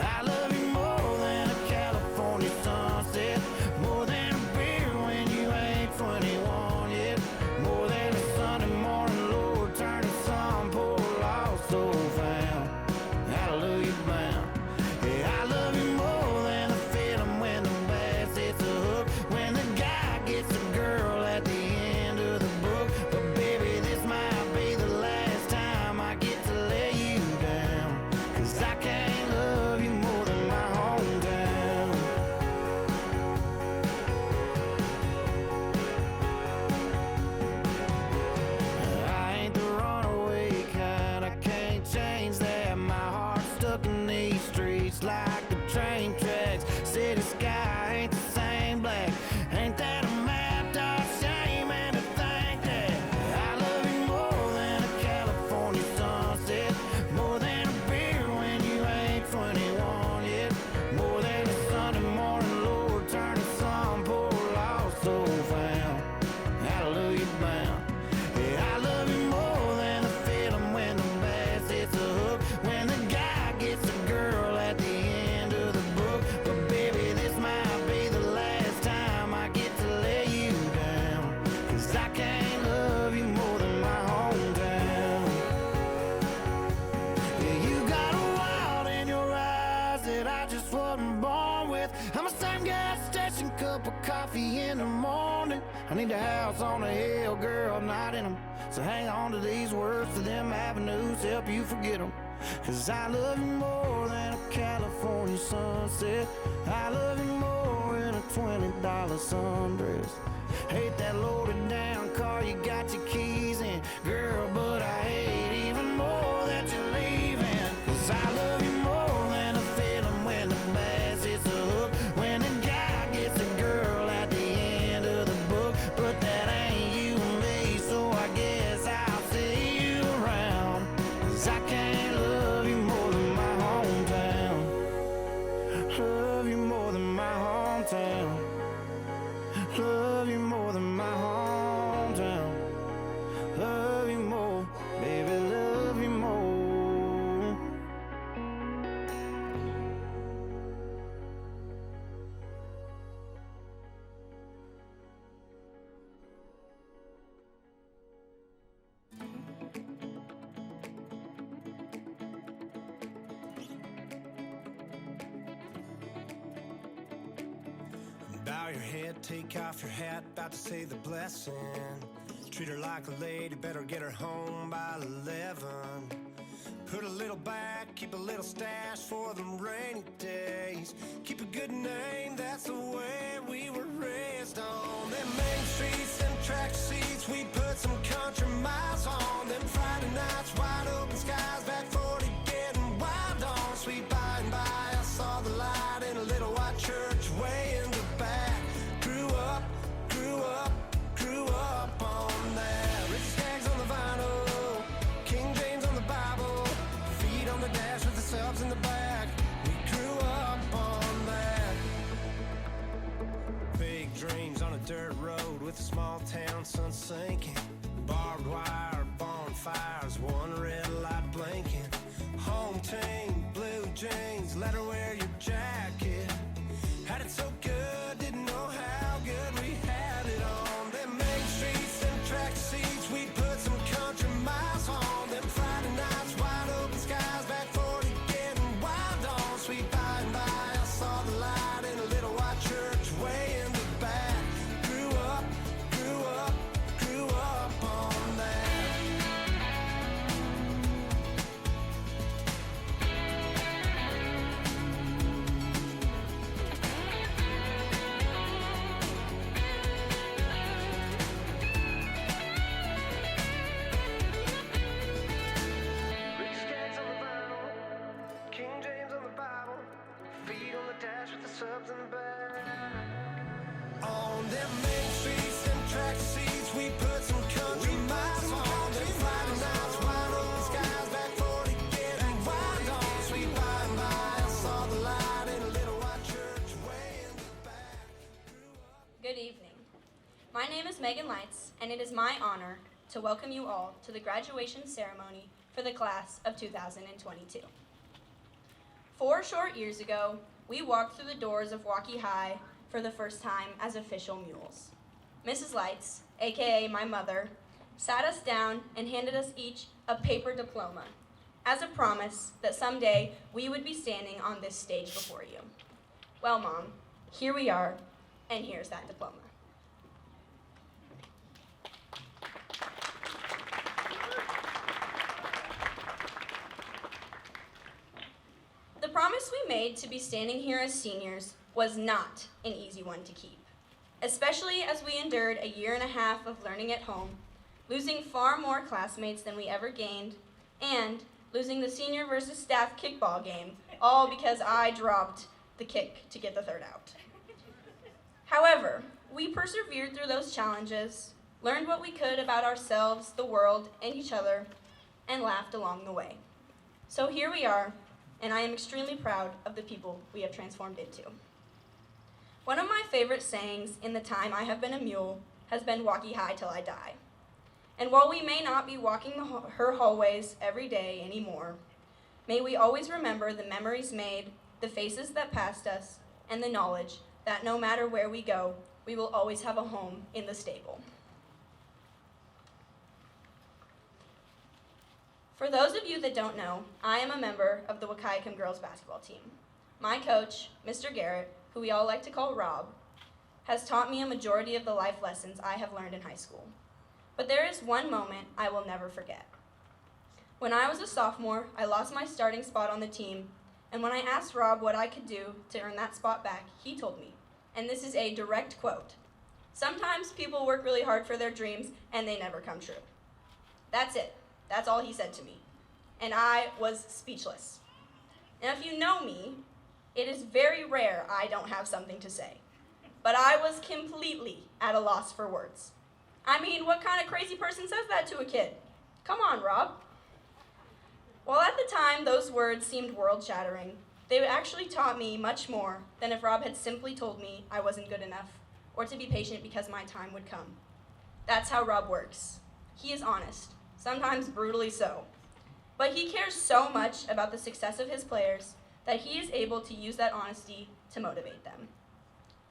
I love you more than a California sunset, more than a beer when you ain't 21 yet, more than a Sunday morning, Lord, turn the sun, poor lost soul found. Hallelujah bound. Yeah, I love you more than the feeling when the bass hits the hook, when the guy gets the girl at the end of the book. But baby, this might be the last time I get to lay you down, 'cause I can't love you more than my hometown. I ain't the runaway kind, I can't change that. My heart's stuck in these streets like the train tracks. City sky ain't the same black. Ain't that a mad dog shame? And to think that I love you more than a California sunset, more than a beer when you ain't 21 yet, more than a Sunday morning, Lord, turn the sun, poor lost soul found. Hallelujah bound. Yeah, I love you more than the feeling when the bass hits the hook, when the guy gets the girl at the end of the book. But baby, this might be the last time I get to lay you down, 'cause I can't love you more than my hometown. Yeah, you got a wild in your eyes that I just wasn't born with. I'm a same gas station, cup of coffee in the morning. I need a house on a hill, girl, not in them. So hang on to these words, to them avenues, help you forget them. 'Cause I love you more than a California sunset. I love you more than a $20 sundress. Hate that loaded down car you got your keys in, girl, but I hate even more that you're leaving. 'Cause I love you more than a feeling when the bass hits the hook, when the guy gets a girl at the end of the book. But that ain't you and me, so I guess I'll see you around. 'Cause I can't love you more than my hometown. Love you more than my hometown. Love you more than my hometown. Love you more, baby, love you more. Bow your head, take off your hat, about to say the blessing. Treat her like a lady, better get her home by 11. Put a little back, keep a little stash for them rainy days. Keep a good name, that's the way we were raised on. Them main streets, them track seats, we put some country miles on. Them Friday nights, wide open skies, back 40 getting wild on. Sweet by and by, I saw the light in a little white church way in the back. Grew up, grew up, grew up on that. Rich tags on the vinyl, King James on the Bible, feet on the dash with the subs in the back. We grew up on that. Big dreams on a dirt road with a small town sun sinking. Barbed wire, bonfires, one red light blinking. Home team, blue jeans, let her wear your jacket. Had it so good, didn't know how good we had it on. Them main streets, them track seats, we put some country miles on. Them Friday nights, wide open skies, back 40 getting wild on. Sweet by and by, I saw the light in a little white church way in the back. Grew up, grew up, grew up on that. Rich tags on the vinyl, King James on the Bible, feet on the dash with the subs in the back. On them main streets, them track seats, we put some country miles on. Them Friday nights, wide open skies, back 40 getting wild on. Sweet by and by, I saw the light in a little white church way in the back. Good evening. My name is Megan Lights, and it is my honor to welcome you all to the graduation ceremony for the class of 2022. 4 short years ago, we walked through the doors of Waukee High for the first time as official mules. Mrs. Lights, aka my mother, sat us down and handed us each a paper diploma as a promise that someday we would be standing on this stage before you. Well, Mom, here we are, and here's that diploma. The promise we made to be standing here as seniors was not an easy one to keep, especially as we endured a 1.5 years of learning at home, losing far more classmates than we ever gained, and losing the senior versus staff kickball game, all because I dropped the kick to get the third out. However, we persevered through those challenges, learned what we could about ourselves, the world, and each other, and laughed along the way. So here we are, and I am extremely proud of the people we have transformed into. One of my favorite sayings in the time I have been a mule has been Waukee High till I die. And while we may not be walking her hallways every day anymore, may we always remember the memories made, the faces that passed us, and the knowledge that no matter where we go, we will always have a home in the stable. For those of you that don't know, I am a member of the Wahkiakum girls basketball team. My coach, Mr. Garrett, who we all like to call Rob, has taught me a majority of the life lessons I have learned in high school. But there is one moment I will never forget. When I was a sophomore, I lost my starting spot on the team, and when I asked Rob what I could do to earn that spot back, he told me, and this is a direct quote, "Sometimes people work really hard for their dreams and they never come true." That's it. That's all he said to me. And I was speechless. And if you know me, it is very rare I don't have something to say. But I was completely at a loss for words. I mean, what kind of crazy person says that to a kid? Come on, Rob. While at the time those words seemed world-shattering, they actually taught me much more than if Rob had simply told me I wasn't good enough or to be patient because my time would come. That's how Rob works. He is honest, sometimes brutally so. But he cares so much about the success of his players that he is able to use that honesty to motivate them.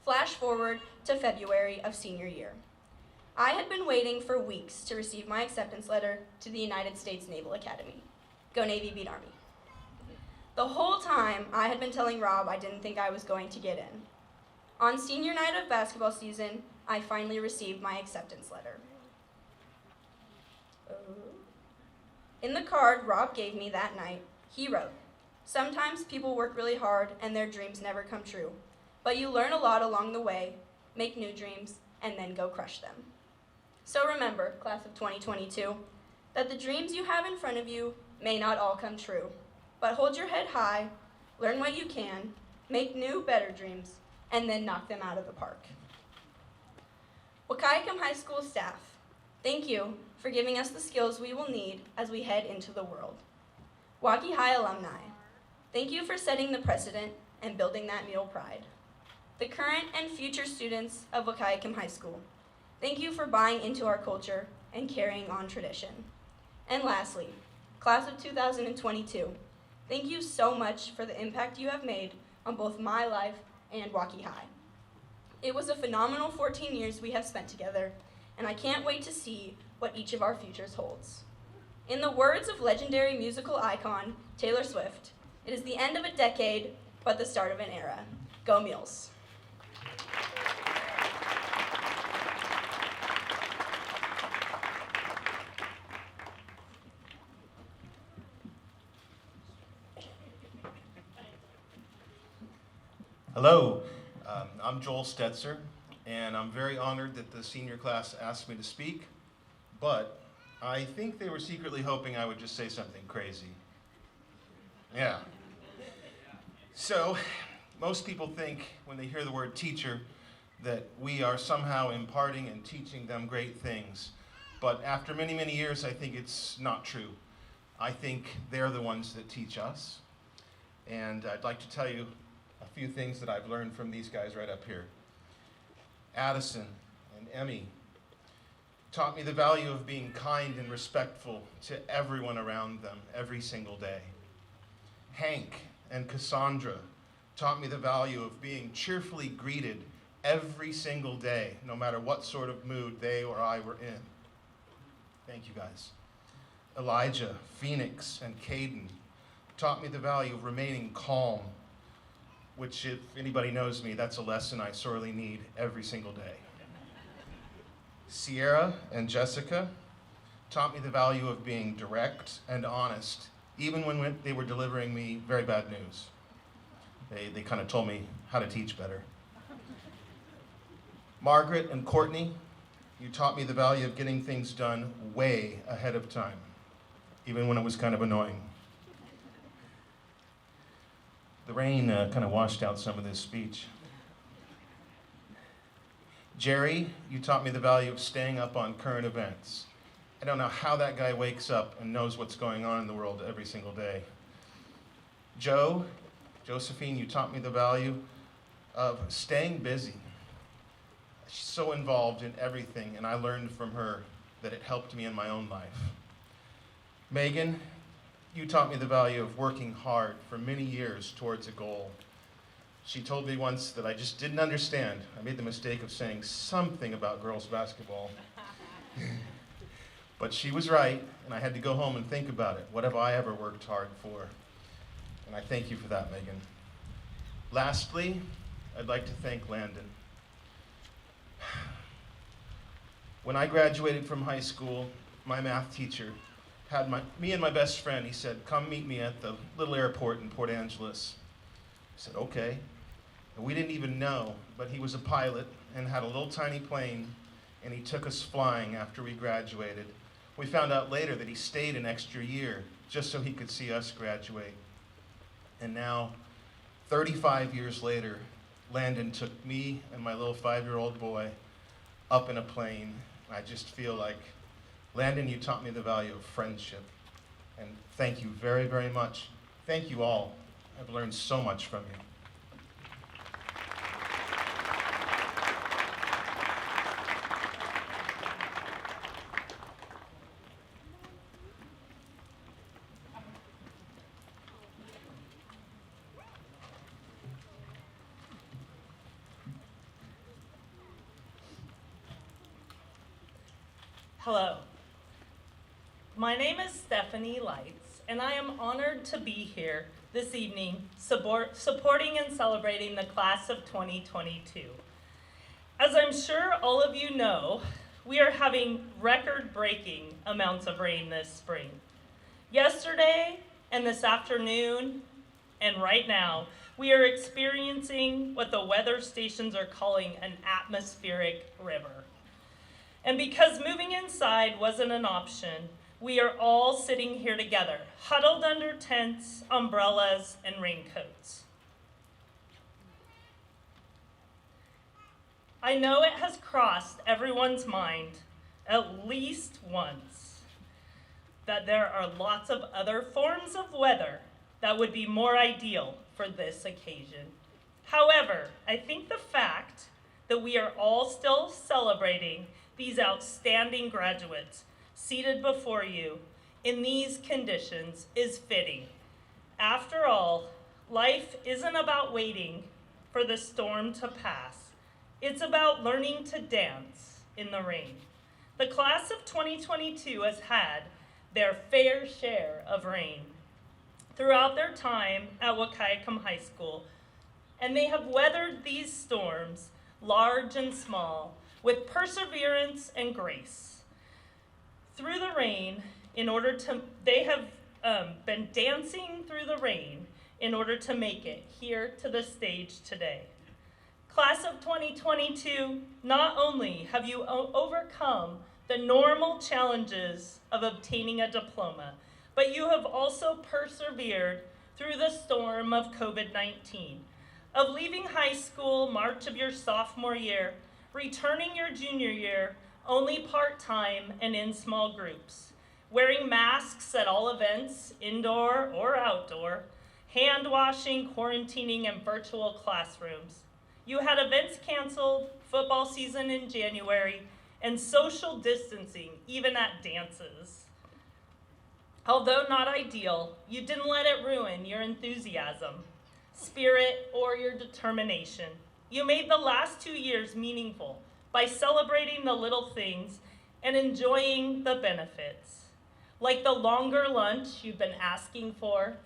Flash forward to February of senior year. I had been waiting for weeks to receive my acceptance letter to the United States Naval Academy. Go Navy, beat Army. The whole time, I had been telling Rob I didn't think I was going to get in. On senior night of basketball season, I finally received my acceptance letter. In the card Rob gave me that night, he wrote, "Sometimes people work really hard and their dreams never come true, but you learn a lot along the way, make new dreams, and then go crush them." So remember, class of 2022, that the dreams you have in front of you may not all come true, but hold your head high, learn what you can, make new, better dreams, and then knock them out of the park. Wahkiakum High School staff, thank you for giving us the skills we will need as we head into the world. Waukee High alumni, thank you for setting the precedent and building that mule pride. The current and future students of Wahkiakum High School, thank you for buying into our culture and carrying on tradition. And lastly, class of 2022, thank you so much for the impact you have made on both my life and Waukee High. It was a phenomenal 14 years we have spent together, and I can't wait to see what each of our futures holds. In the words of legendary musical icon Taylor Swift, it is the end of a decade, but the start of an era. Go Mules. Hello, I'm Joel Stetzer, and I'm very honored that the senior class asked me to speak, but I think they were secretly hoping I would just say something crazy. Yeah. So, most people think when they hear the word teacher that we are somehow imparting and teaching them great things, but after many, many years, I think it's not true. I think they're the ones that teach us, and I'd like to tell you a few things that I've learned from these guys right up here. Addison and Emmy taught me the value of being kind and respectful to everyone around them every single day. Hank and Cassandra taught me the value of being cheerfully greeted every single day, no matter what sort of mood they or I were in. Thank you, guys. Elijah, Phoenix, and Caden taught me the value of remaining calm, which, if anybody knows me, that's a lesson I sorely need every single day. Sierra and Jessica taught me the value of being direct and honest, even when they were delivering me very bad news. They kind of told me how to teach better. Margaret and Courtney, you taught me the value of getting things done way ahead of time, even when it was kind of annoying. The rain kind of washed out some of this speech. Jerry, you taught me the value of staying up on current events. I don't know how that guy wakes up and knows what's going on in the world every single day. Josephine, you taught me the value of staying busy. She's so involved in everything, and I learned from her that it helped me in my own life. Megan, you taught me the value of working hard for many years towards a goal. She told me once that I just didn't understand. I made the mistake of saying something about girls basketball. But she was right, and I had to go home and think about it. What have I ever worked hard for? And I thank you for that, Megan. Lastly, I'd like to thank Landon. When I graduated from high school, my math teacher had me and my best friend. He said, "Come meet me at the little airport in Port Angeles." I said, "Okay." And we didn't even know, but he was a pilot and had a little tiny plane, and he took us flying after we graduated. We found out later that he stayed an extra year just so he could see us graduate. And now, 35 years later, Landon took me and my little 5-year-old boy up in a plane. I just feel like, Landon, you taught me the value of friendship. And thank you very, very much. Thank you all. I've learned so much from you. Hello. My name is Stephanie Lights, and I am honored to be here this evening supporting and celebrating the class of 2022. As I'm sure all of you know, we are having record-breaking amounts of rain this spring. Yesterday and this afternoon and right now, we are experiencing what the weather stations are calling an atmospheric river. And because moving inside wasn't an option, we are all sitting here together, huddled under tents, umbrellas, and raincoats. I know it has crossed everyone's mind at least once that there are lots of other forms of weather that would be more ideal for this occasion. However, I think the fact that we are all still celebrating these outstanding graduates seated before you in these conditions is fitting. After all, life isn't about waiting for the storm to pass. It's about learning to dance in the rain. The class of 2022 has had their fair share of rain throughout their time at Wahkiakum High School, and they have weathered these storms, large and small, with perseverance and grace. Through the rain, they have been dancing through the rain in order to make it here to the stage today. Class of 2022, not only have you overcome the normal challenges of obtaining a diploma, but you have also persevered through the storm of COVID-19, of leaving high school March of your sophomore year, returning your junior year only part-time and in small groups, wearing masks at all events, indoor or outdoor, hand washing, quarantining, and virtual classrooms. You had events canceled, football season in January, and social distancing, even at dances. Although not ideal, you didn't let it ruin your enthusiasm, spirit, or your determination. You made the last 2 years meaningful by celebrating the little things and enjoying the benefits, like the longer lunch you've been asking for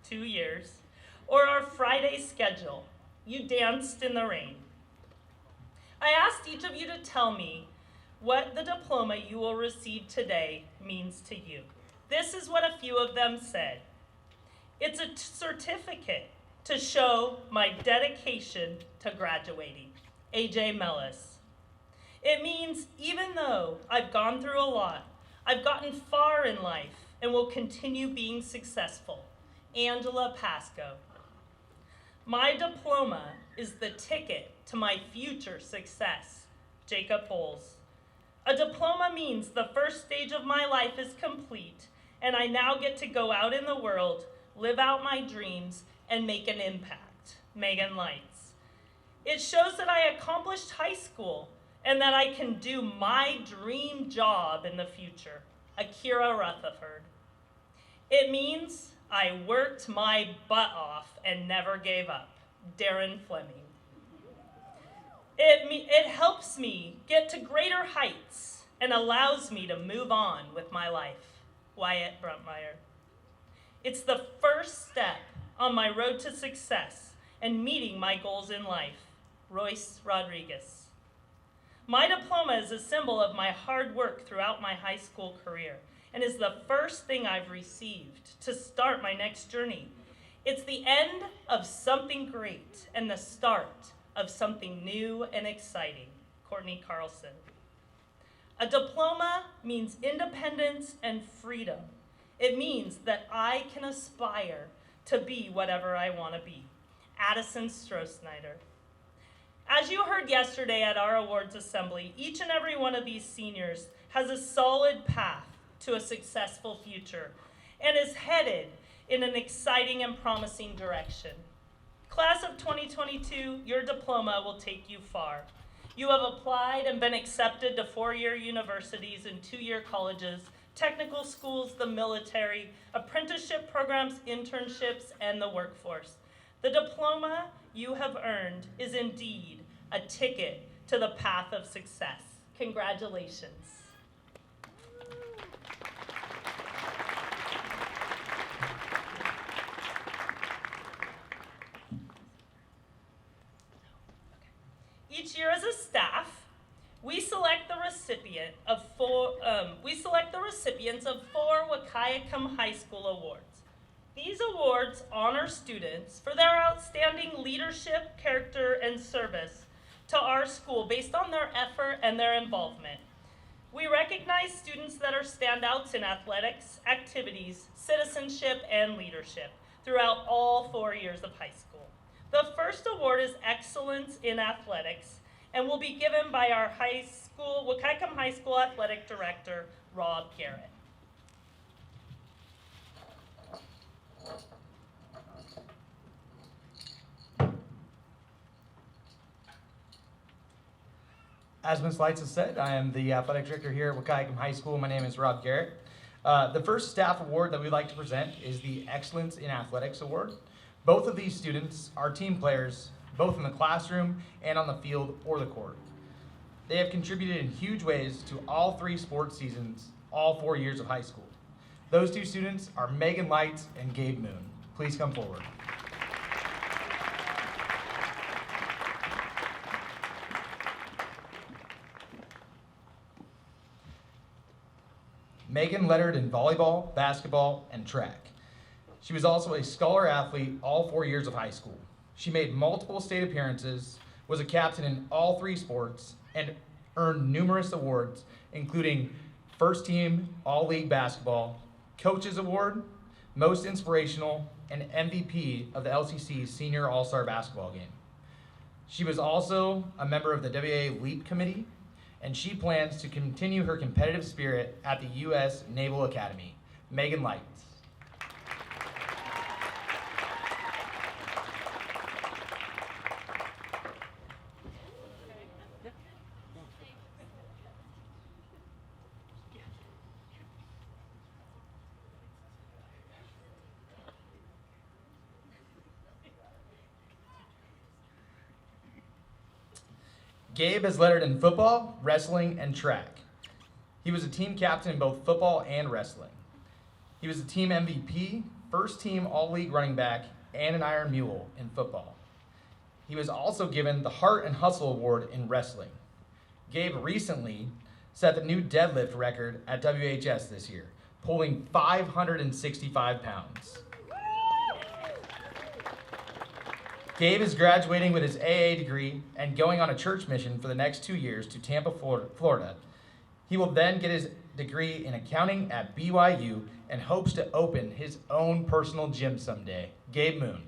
2 years, or our Friday schedule. You danced in the rain. I asked each of you to tell me what the diploma you will receive today means to you. This is what a few of them said. It's a certificate to show my dedication to graduating. AJ Mellis. It means even though I've gone through a lot, I've gotten far in life and will continue being successful. Angela Pasco. My diploma is the ticket to my future success. Jacob Bowles. A diploma means the first stage of my life is complete, and I now get to go out in the world, live out my dreams, and make an impact. Megan Lights. It shows that I accomplished high school and that I can do my dream job in the future. Akira Rutherford. It means I worked my butt off and never gave up. Darren Fleming. It helps me get to greater heights and allows me to move on with my life. Wyatt Bruntmeyer. It's the first step on my road to success and meeting my goals in life. Royce Rodriguez. My diploma is a symbol of my hard work throughout my high school career and is the first thing I've received to start my next journey. It's the end of something great and the start of something new and exciting. Courtney Carlson. A diploma means independence and freedom. It means that I can aspire to be whatever I want to be. Addison Stroh-Snyder. As you heard yesterday at our awards assembly, each and every one of these seniors has a solid path to a successful future and is headed in an exciting and promising direction. Class of 2022, your diploma will take you far. You have applied and been accepted to 4-year universities and 2-year colleges, technical schools, the military, apprenticeship programs, internships, and the workforce. The diploma you have earned is indeed a ticket to the path of success. Congratulations. Each year as a staff, we select the recipients of 4 Wahkiakum High School awards. These awards honor students for their outstanding leadership, character, and service to our school based on their effort and their involvement. We recognize students that are standouts in athletics, activities, citizenship, and leadership throughout all 4 years of high school. The first award is Excellence in Athletics and will be given by our Wahkiakum High School Athletic Director, Rob Garrett. As Ms. Lights has said, I am the athletic director here at Wahkiakum High School. My name is Rob Garrett. The first staff award that we'd like to present is the Excellence in Athletics Award. Both of these students are team players, both in the classroom and on the field or the court. They have contributed in huge ways to all 3 sports seasons, all 4 years of high school. Those 2 students are Megan Lights and Gabe Moon. Please come forward. Megan lettered in volleyball, basketball, and track. She was also a scholar athlete all 4 years of high school. She made multiple state appearances, was a captain in all 3 sports, and earned numerous awards, including First Team All-League Basketball, Coaches Award, Most Inspirational, and MVP of the LCC Senior All-Star Basketball Game. She was also a member of the WA LEAP Committee, and she plans to continue her competitive spirit at the U.S. Naval Academy. Megan Lights. Gabe has lettered in football, wrestling, and track. He was a team captain in both football and wrestling. He was a team MVP, first team All-League running back, and an Iron Mule in football. He was also given the Heart and Hustle Award in wrestling. Gabe recently set the new deadlift record at WHS this year, pulling 565 pounds. Gabe is graduating with his AA degree and going on a church mission for the next 2 years to Tampa, Florida. He will then get his degree in accounting at BYU and hopes to open his own personal gym someday. Gabe Moon.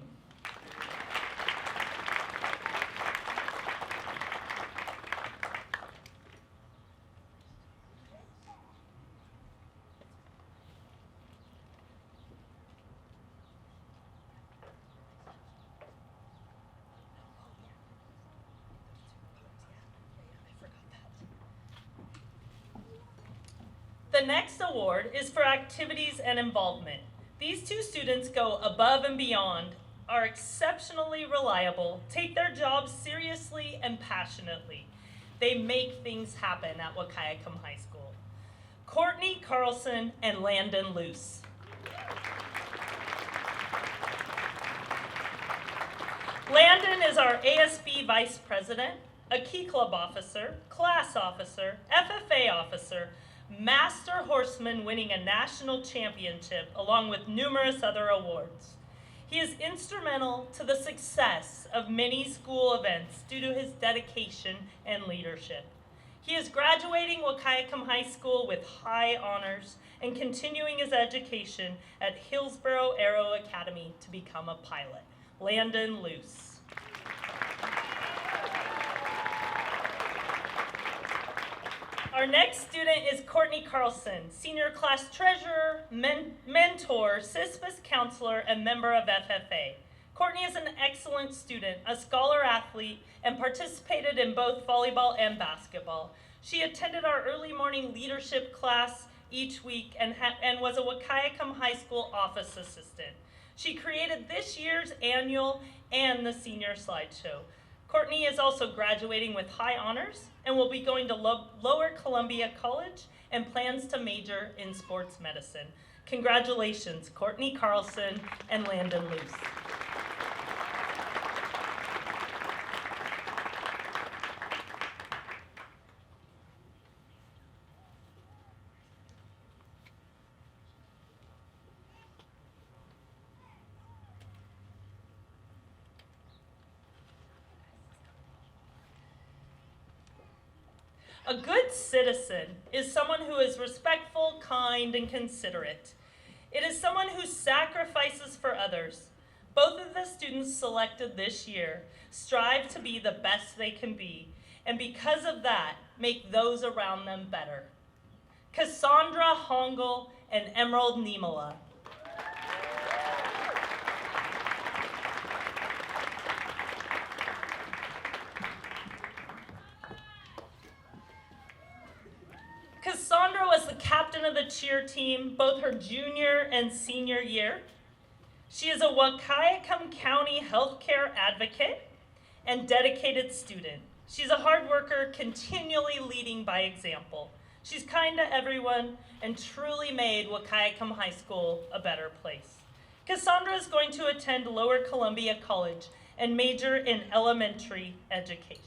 The next award is for activities and involvement. These two students go above and beyond, are exceptionally reliable, take their jobs seriously and passionately. They make things happen at Wahkiakum High School. Courtney Carlson and Landon Luce. Landon is our ASB Vice President, a Key Club officer, class officer, FFA officer, Master Horseman winning a national championship along with numerous other awards. He is instrumental to the success of many school events due to his dedication and leadership. He is graduating Wahkiakum High School with high honors and continuing his education at Hillsborough Aero Academy to become a pilot. Landon Luce. Our next student is Courtney Carlson, senior class treasurer, mentor, CISPAS counselor, and member of FFA. Courtney is an excellent student, a scholar athlete, and participated in both volleyball and basketball. She attended our early morning leadership class each week and was a Wahkiakum High School office assistant. She created this year's annual and the senior slideshow. Courtney is also graduating with high honors and will be going to Lower Columbia College and plans to major in sports medicine. Congratulations, Courtney Carlson and Landon Luce. A good citizen is someone who is respectful, kind, and considerate. It is someone who sacrifices for others. Both of the students selected this year strive to be the best they can be, and because of that, make those around them better. Cassandra Hongel and Emerald Niemela. Cassandra was the captain of the cheer team both her junior and senior year. She is a Wahkiakum County healthcare advocate and dedicated student. She's a hard worker, continually leading by example. She's kind to everyone and truly made Wahkiakum High School a better place. Cassandra is going to attend Lower Columbia College and major in elementary education.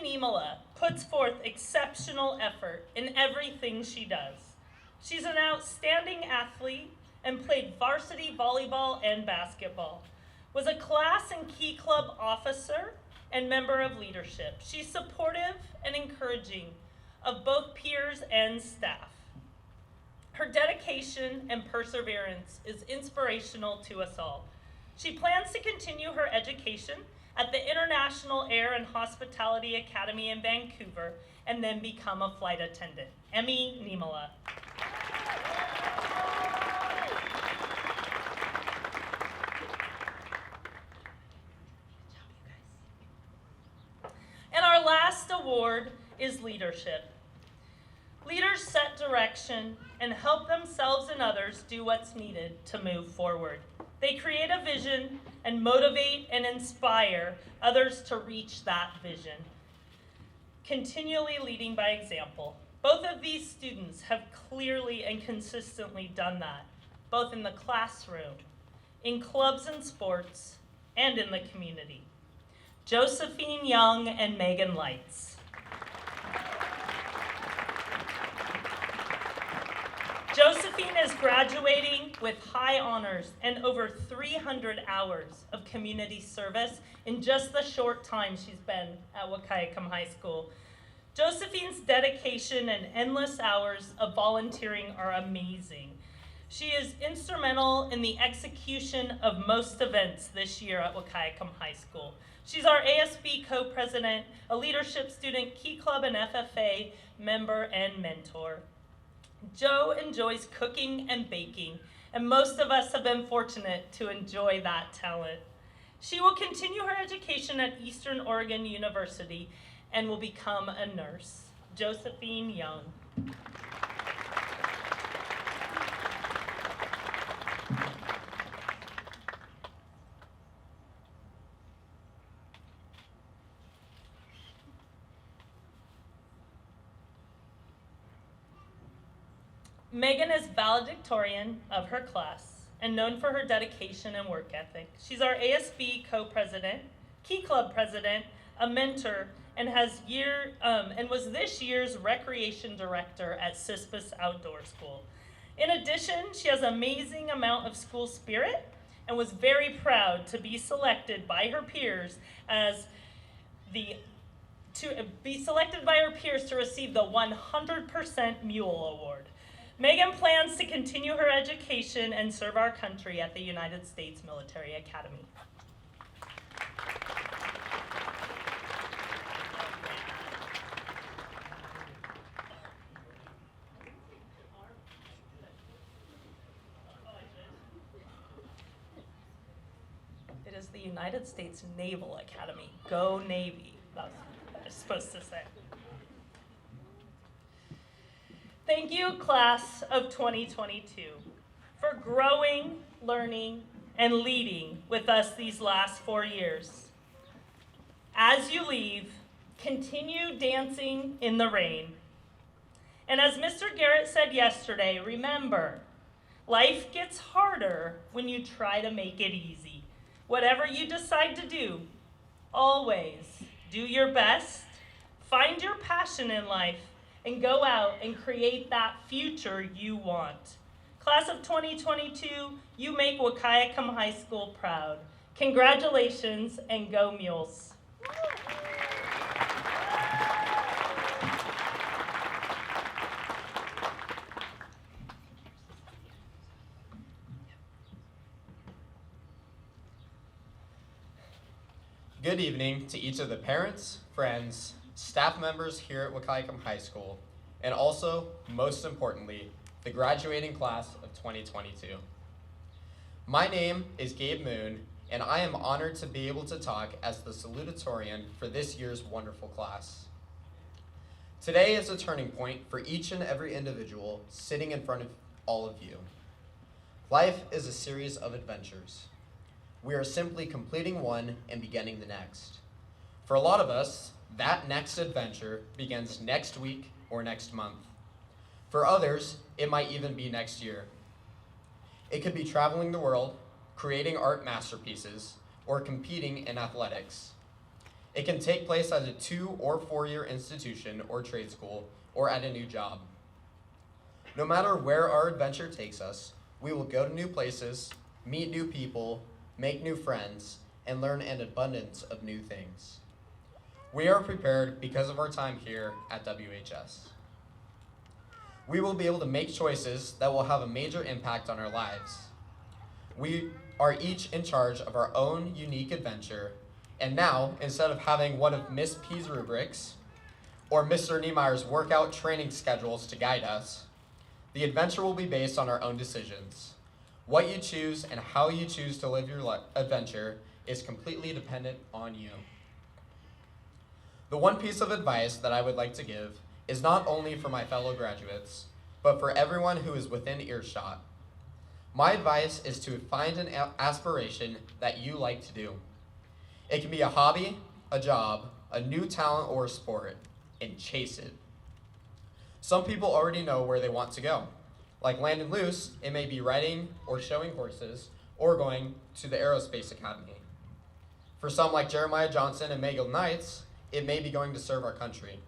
Niemela puts forth exceptional effort in everything she does. She's an outstanding athlete and played varsity volleyball and basketball, was a class and key club officer and member of leadership. She's supportive and encouraging of both peers and staff. Her dedication and perseverance is inspirational to us all. She plans to continue her education at the International Air and Hospitality Academy in Vancouver, and then become a flight attendant. Emmy Niemela. And our last award is leadership. Leaders set direction and help themselves and others do what's needed to move forward. They create a vision and motivate and inspire others to reach that vision, continually leading by example. Both of these students have clearly and consistently done that, both in the classroom, in clubs and sports, and in the community. Josephine Young and Megan Lights. Josephine is graduating with high honors and over 300 hours of community service in just the short time she's been at Wahkiakum High School. Josephine's dedication and endless hours of volunteering are amazing. She is instrumental in the execution of most events this year at Wahkiakum High School. She's our ASB co-president, a leadership student, Key Club and FFA member, and mentor. Jo enjoys cooking and baking, and most of us have been fortunate to enjoy that talent. She will continue her education at Eastern Oregon University and will become a nurse. Josephine Young. Megan is valedictorian of her class and known for her dedication and work ethic. She's our ASB co-president, Key Club president, a mentor, and was this year's recreation director at Cispus Outdoor School. In addition, she has an amazing amount of school spirit and was very proud to be selected by her peers to receive the 100% Mule Award. Megan plans to continue her education and serve our country at the United States Military Academy. It is the United States Naval Academy. Go Navy. That's what I was supposed to say. Thank you, class of 2022, for growing, learning, and leading with us these last 4 years. As you leave, continue dancing in the rain. And as Mr. Garrett said yesterday, remember, life gets harder when you try to make it easy. Whatever you decide to do, always do your best, find your passion in life, and go out and create that future you want. Class of 2022, you make Wahkiakum High School proud. Congratulations, and go Mules. Good evening to each of the parents, friends, staff members here at Wahkiakum High School, and also, most importantly, the graduating class of 2022. My name is Gabe Moon, and I am honored to be able to talk as the salutatorian for this year's wonderful class. Today is a turning point for each and every individual sitting in front of all of you. Life is a series of adventures. We are simply completing one and beginning the next. For a lot of us, that next adventure begins next week or next month. For others, it might even be next year. It could be traveling the world, creating art masterpieces, or competing in athletics. It can take place at a 2 or 4 year institution or trade school, or at a new job. No matter where our adventure takes us, we will go to new places, meet new people, make new friends, and learn an abundance of new things. We are prepared because of our time here at WHS. We will be able to make choices that will have a major impact on our lives. We are each in charge of our own unique adventure, and now, instead of having one of Miss P's rubrics or Mr. Niemeyer's workout training schedules to guide us, the adventure will be based on our own decisions. What you choose and how you choose to live your adventure is completely dependent on you. The one piece of advice that I would like to give is not only for my fellow graduates, but for everyone who is within earshot. My advice is to find an aspiration that you like to do. It can be a hobby, a job, a new talent, or a sport, and chase it. Some people already know where they want to go. Like Landon Luce, it may be riding or showing horses, or going to the Aerospace Academy. For some like Jeremiah Johnson and Megan Knights, it may be going to serve our country.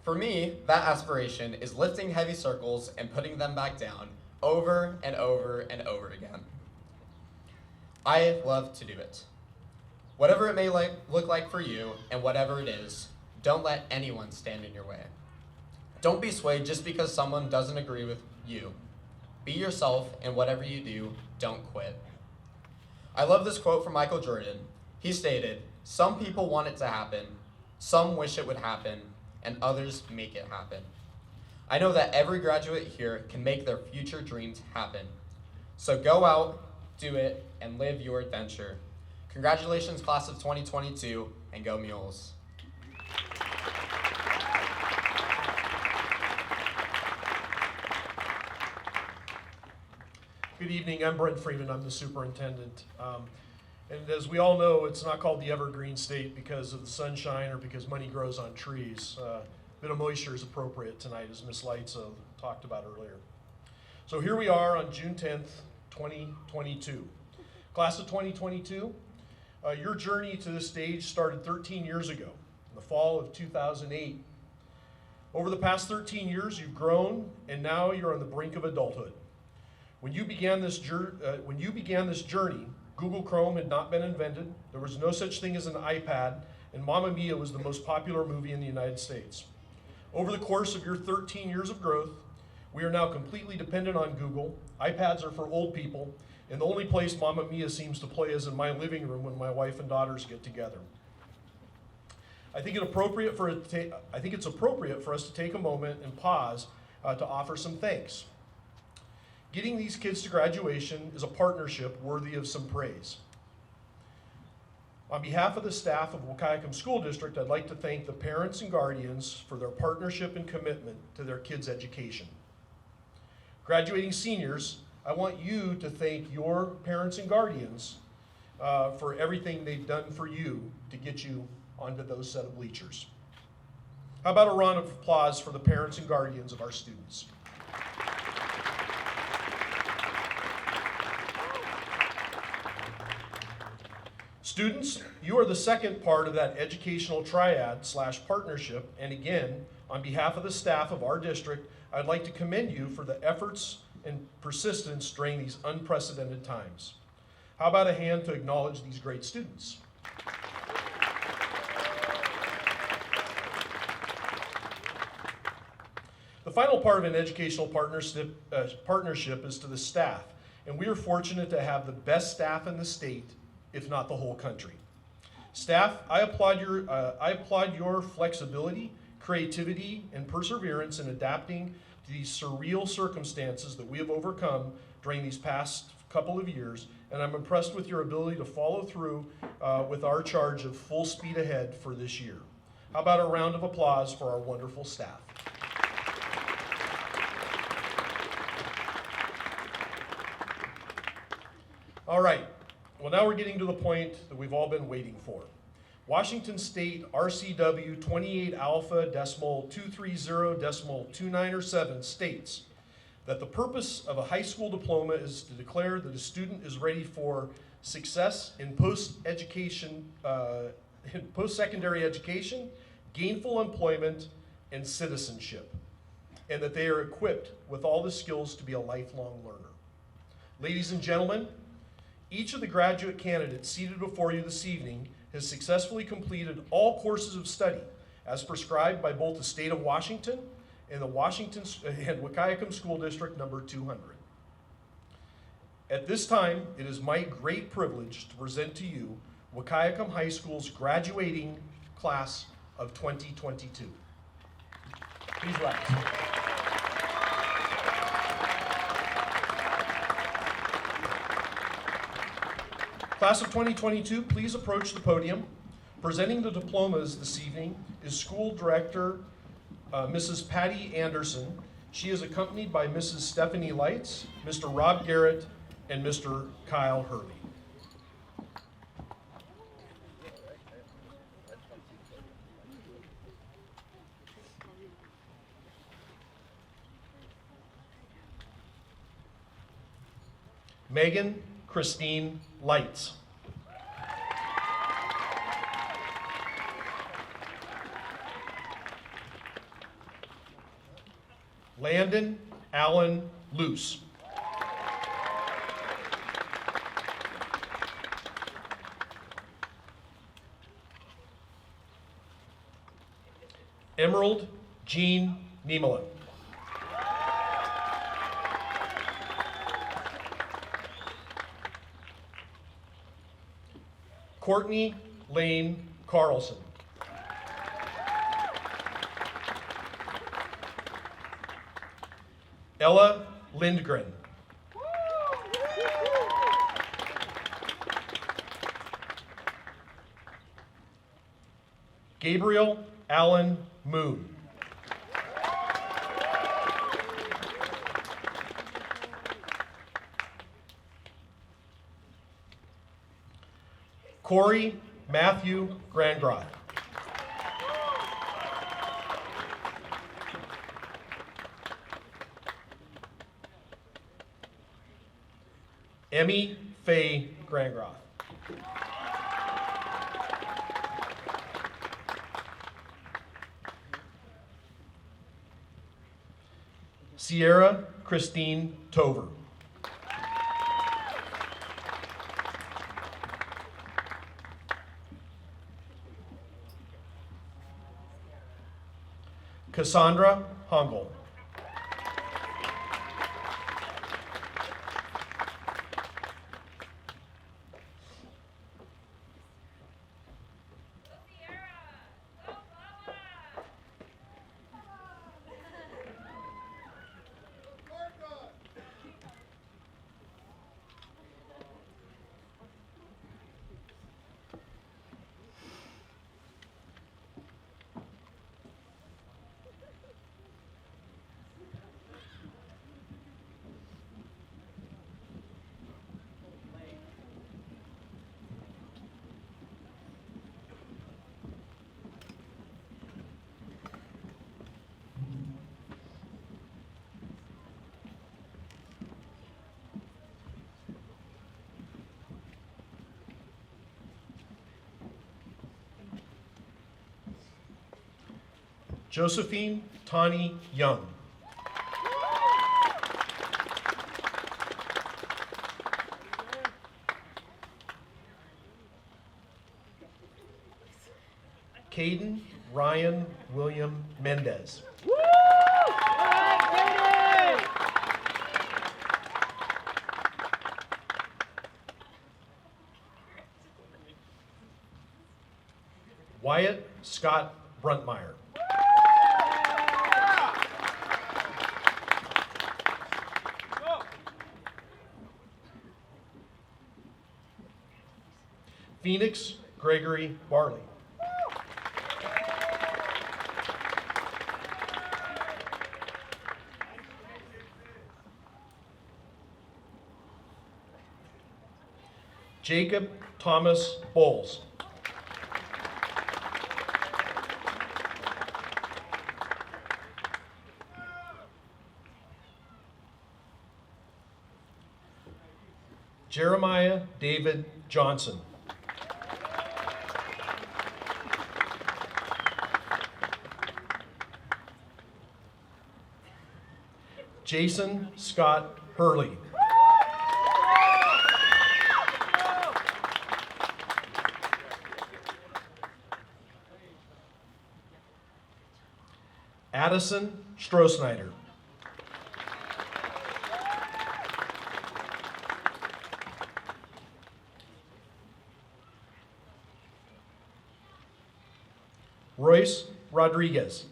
For me, that aspiration is lifting heavy circles and putting them back down over and over and over again. I love to do it. Whatever it may look like for you, and whatever it is, don't let anyone stand in your way. Don't be swayed just because someone doesn't agree with you. Be yourself, and whatever you do, don't quit. I love this quote from Michael Jordan. He stated, "Some people want it to happen, some wish it would happen, and others make it happen." I know that every graduate here can make their future dreams happen. So go out, do it, and live your adventure. Congratulations, class of 2022, and go Mules. Good evening, I'm Brent Freeman, I'm the superintendent. And as we all know, it's not called the Evergreen State because of the sunshine or because money grows on trees. A bit of moisture is appropriate tonight, as Ms. Lights talked about earlier. So here we are on June 10th, 2022. Class of 2022, your journey to this stage started 13 years ago, in the fall of 2008. Over the past 13 years, you've grown, and now you're on the brink of adulthood. When you began this journey, Google Chrome had not been invented, there was no such thing as an iPad, and Mamma Mia was the most popular movie in the United States. Over the course of your 13 years of growth, we are now completely dependent on Google. iPads are for old people, and the only place Mamma Mia seems to play is in my living room when my wife and daughters get together. I think it's appropriate for us to take a moment and pause to offer some thanks. Getting these kids to graduation is a partnership worthy of some praise. On behalf of the staff of Wahkiakum School District, I'd like to thank the parents and guardians for their partnership and commitment to their kids' education. Graduating seniors, I want you to thank your parents and guardians for everything they've done for you to get you onto those set of bleachers. How about a round of applause for the parents and guardians of our students? Students, you are the second part of that educational triad/partnership, and again, on behalf of the staff of our district, I'd like to commend you for the efforts and persistence during these unprecedented times. How about a hand to acknowledge these great students? The final part of an educational partnership is to the staff, and we are fortunate to have the best staff in the state, if not the whole country. Staff, I applaud your flexibility, creativity, and perseverance in adapting to these surreal circumstances that we have overcome during these past couple of years, and I'm impressed with your ability to follow through with our charge of full speed ahead for this year. How about a round of applause for our wonderful staff? All right. Well, now we're getting to the point that we've all been waiting for. Washington State RCW 28 Alpha decimal 230 decimal 297 states that the purpose of a high school diploma is to declare that a student is ready for success in post-secondary education, gainful employment, and citizenship, and that they are equipped with all the skills to be a lifelong learner. Ladies and gentlemen, each of the graduate candidates seated before you this evening has successfully completed all courses of study as prescribed by both the state of Washington and Wahkiakum School District number 200. At this time, it is my great privilege to present to you Wahkiakum High School's graduating class of 2022. Please rise. Class of 2022, please approach the podium. Presenting the diplomas this evening is School Director Mrs. Patty Anderson. She is accompanied by Mrs. Stephanie Lights, Mr. Rob Garrett, and Mr. Kyle Hurley. Megan Christine Lights. Landon Allen Luce. Emerald Jean Niemela. Courtney Lane Carlson. Ella Lindgren. Gabriel Allen Moon. Corey Matthew Grandgroth. Emmy Faye Grandgroth. Sierra Christine Tover. Cassandra Hongel. Josephine Tawny Young. Caden Ryan William Mendez. Wyatt Scott Bruntmeyer. Phoenix Gregory Barley. Jacob Thomas Bowles. Jeremiah David Johnson. Jason Scott Hurley. Addison Strohsnyder. Royce Rodriguez.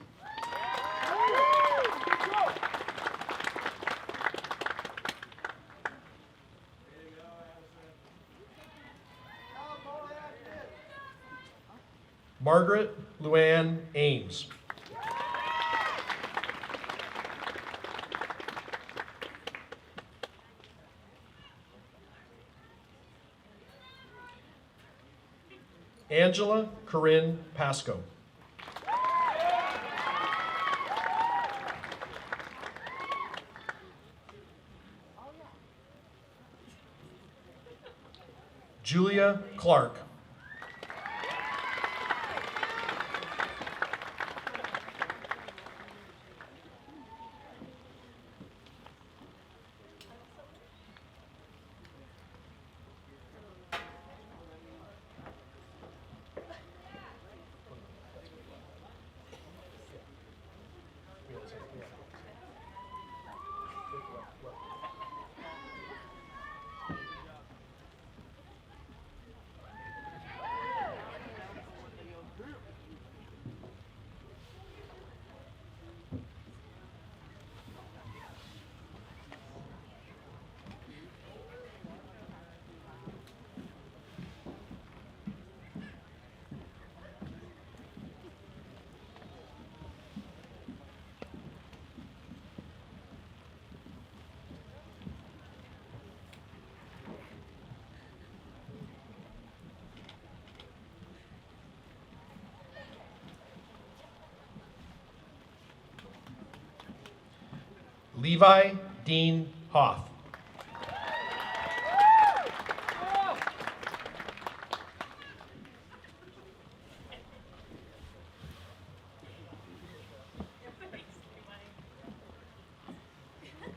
Margaret Luann Ames. Angela Corinne Pasco. Julia Clark. Levi Dean Hoff.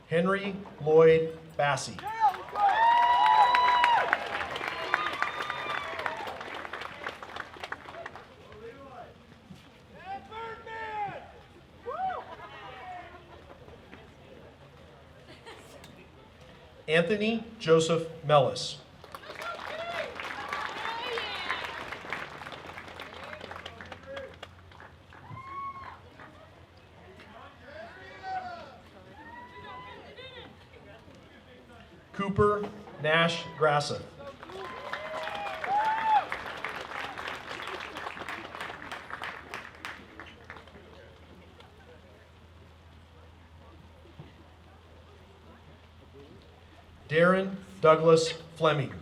Henry Lloyd Bassey. Anthony Joseph Mellis. Cooper Nash Grassa. Darren Douglas Fleming.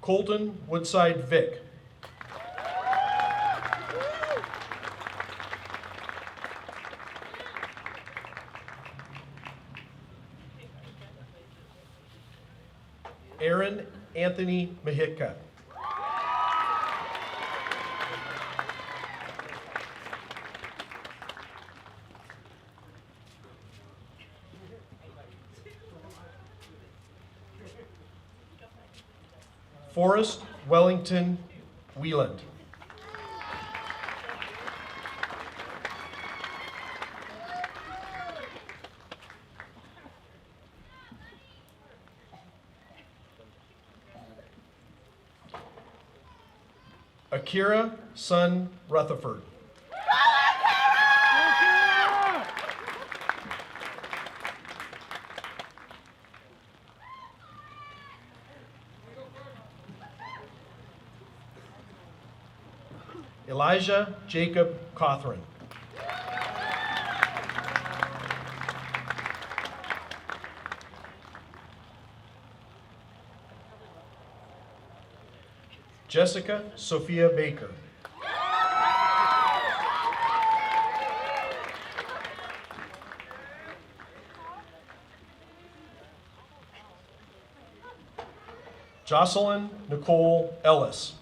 Colton Woodside Vick. Aaron Anthony Mahitka. Forrest Wellington Wieland. Akira Sun Rutherford. Elijah Jacob Cothran. Jessica Sophia Baker. Jocelyn Nicole Ellis.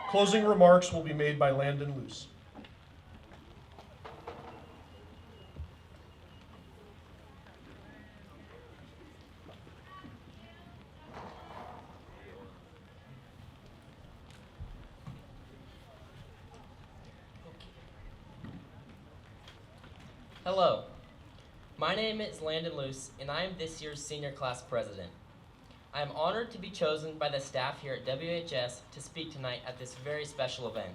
Closing remarks will be made by Landon Luce. Hello, my name is Landon Luce, and I am this year's senior class president. I am honored to be chosen by the staff here at WHS to speak tonight at this very special event.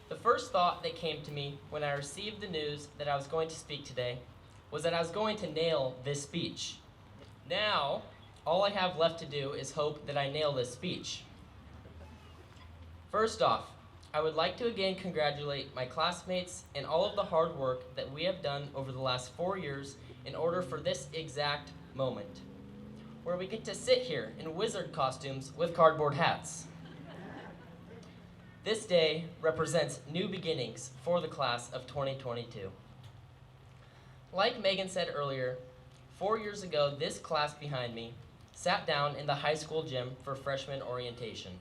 The first thought that came to me when I received the news that I was going to speak today was that I was going to nail this speech. Now, all I have left to do is hope that I nail this speech. First off, I would like to again congratulate my classmates and all of the hard work that we have done over the last 4 years in order for this exact moment, where we get to sit here in wizard costumes with cardboard hats. This day represents new beginnings for the class of 2022. Like Megan said earlier, 4 years ago, this class behind me sat down in the high school gym for freshman orientation.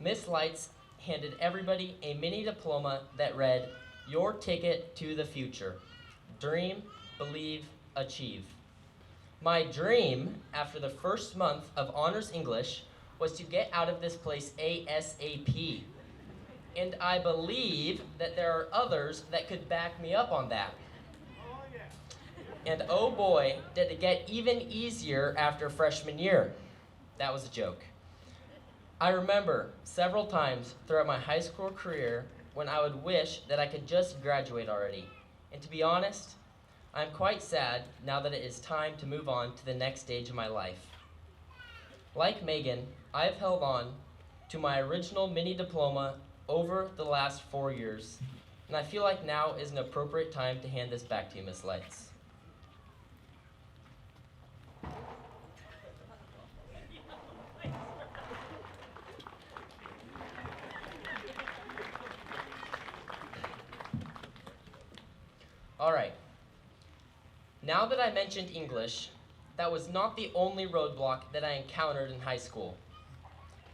Miss Lights handed everybody a mini diploma that read, "Your ticket to the future. Dream, believe, achieve." My dream after the first month of honors English was to get out of this place ASAP. And I believe that there are others that could back me up on that. And oh boy, did it get even easier after freshman year. That was a joke. I remember several times throughout my high school career when I would wish that I could just graduate already. And to be honest, I'm quite sad now that it is time to move on to the next stage of my life. Like Megan, I've held on to my original mini diploma over the last 4 years, and I feel like now is an appropriate time to hand this back to you, Miss Lights. All right. Now that I mentioned English, that was not the only roadblock that I encountered in high school.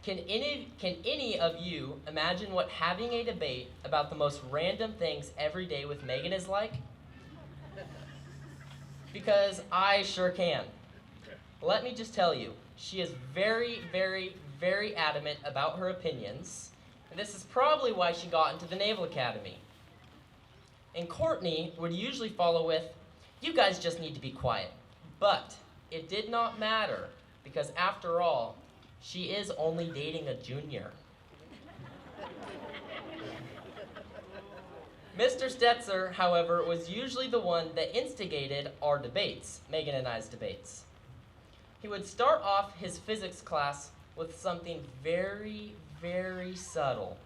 Can any of you imagine what having a debate about the most random things every day with Megan is like? Because I sure can. Let me just tell you, she is very, very, very adamant about her opinions, and this is probably why she got into the Naval Academy. And Courtney would usually follow with, "You guys just need to be quiet." But it did not matter, because after all, she is only dating a junior. Mr. Stetzer, however, was usually the one that instigated our debates, Megan and I's debates. He would start off his physics class with something very, very subtle,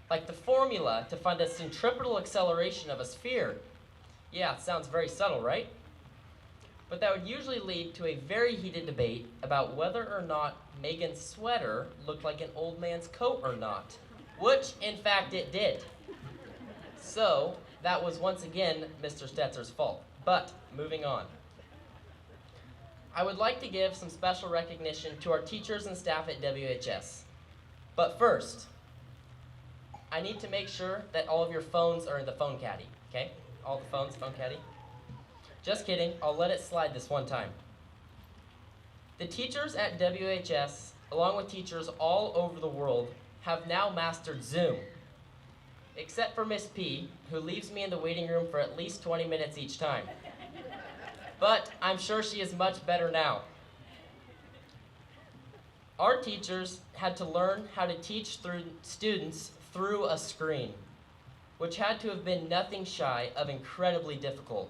like the formula to find the centripetal acceleration of a sphere. Yeah, it sounds very subtle, right? But that would usually lead to a very heated debate about whether or not Megan's sweater looked like an old man's coat or not, which, in fact, it did. So, that was once again Mr. Stetzer's fault. But, moving on. I would like to give some special recognition to our teachers and staff at WHS. But first, I need to make sure that all of your phones are in the phone caddy, okay? All the phones, phone caddy. Just kidding, I'll let it slide this one time. The teachers at WHS, along with teachers all over the world, have now mastered Zoom. Except for Miss P, who leaves me in the waiting room for at least 20 minutes each time. But I'm sure she is much better now. Our teachers had to learn how to teach students through a screen, which had to have been nothing shy of incredibly difficult.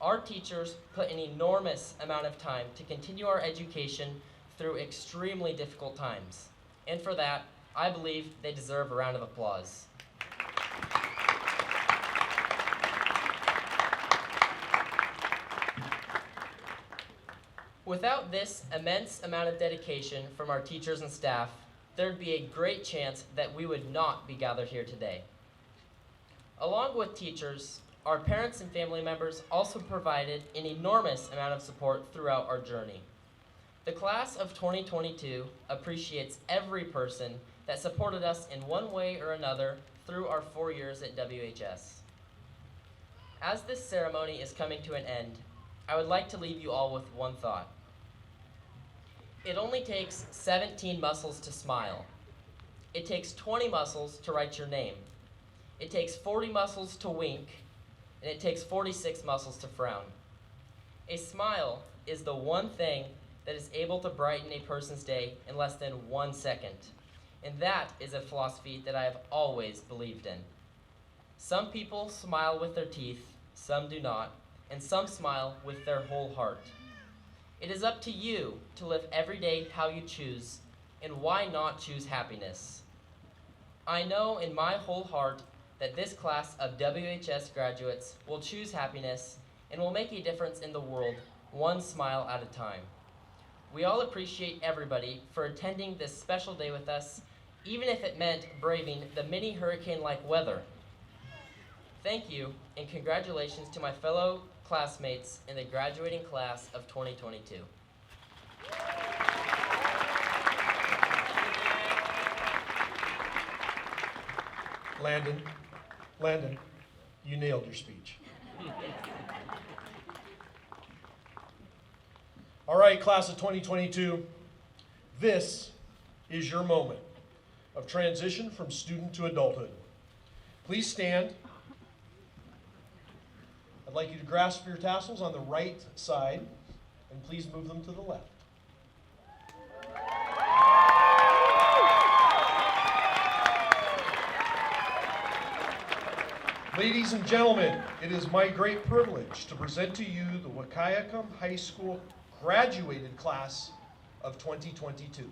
Our teachers put an enormous amount of time to continue our education through extremely difficult times. And for that, I believe they deserve a round of applause. Without this immense amount of dedication from our teachers and staff, there'd be a great chance that we would not be gathered here today. Along with teachers, our parents and family members also provided an enormous amount of support throughout our journey. The class of 2022 appreciates every person that supported us in one way or another through our 4 years at WHS. As this ceremony is coming to an end, I would like to leave you all with one thought. It only takes 17 muscles to smile. It takes 20 muscles to write your name. It takes 40 muscles to wink. and it takes 46 muscles to frown. A smile is the one thing that is able to brighten a person's day in less than 1 second. And that is a philosophy that I have always believed in. Some people smile with their teeth, some do not, and some smile with their whole heart. It is up to you to live every day how you choose, and why not choose happiness? I know in my whole heart that this class of WHS graduates will choose happiness and will make a difference in the world, one smile at a time. We all appreciate everybody for attending this special day with us, even if it meant braving the mini hurricane-like weather. Thank you, and congratulations to my fellow classmates in the graduating class of 2022. Landon, you nailed your speech. All right, class of 2022, this is your moment of transition from student to adulthood. Please stand. I'd like you to grasp your tassels on the right side, and please move them to the left. Ladies and gentlemen, it is my great privilege to present to you the Wahkiakum High School graduated class of 2022.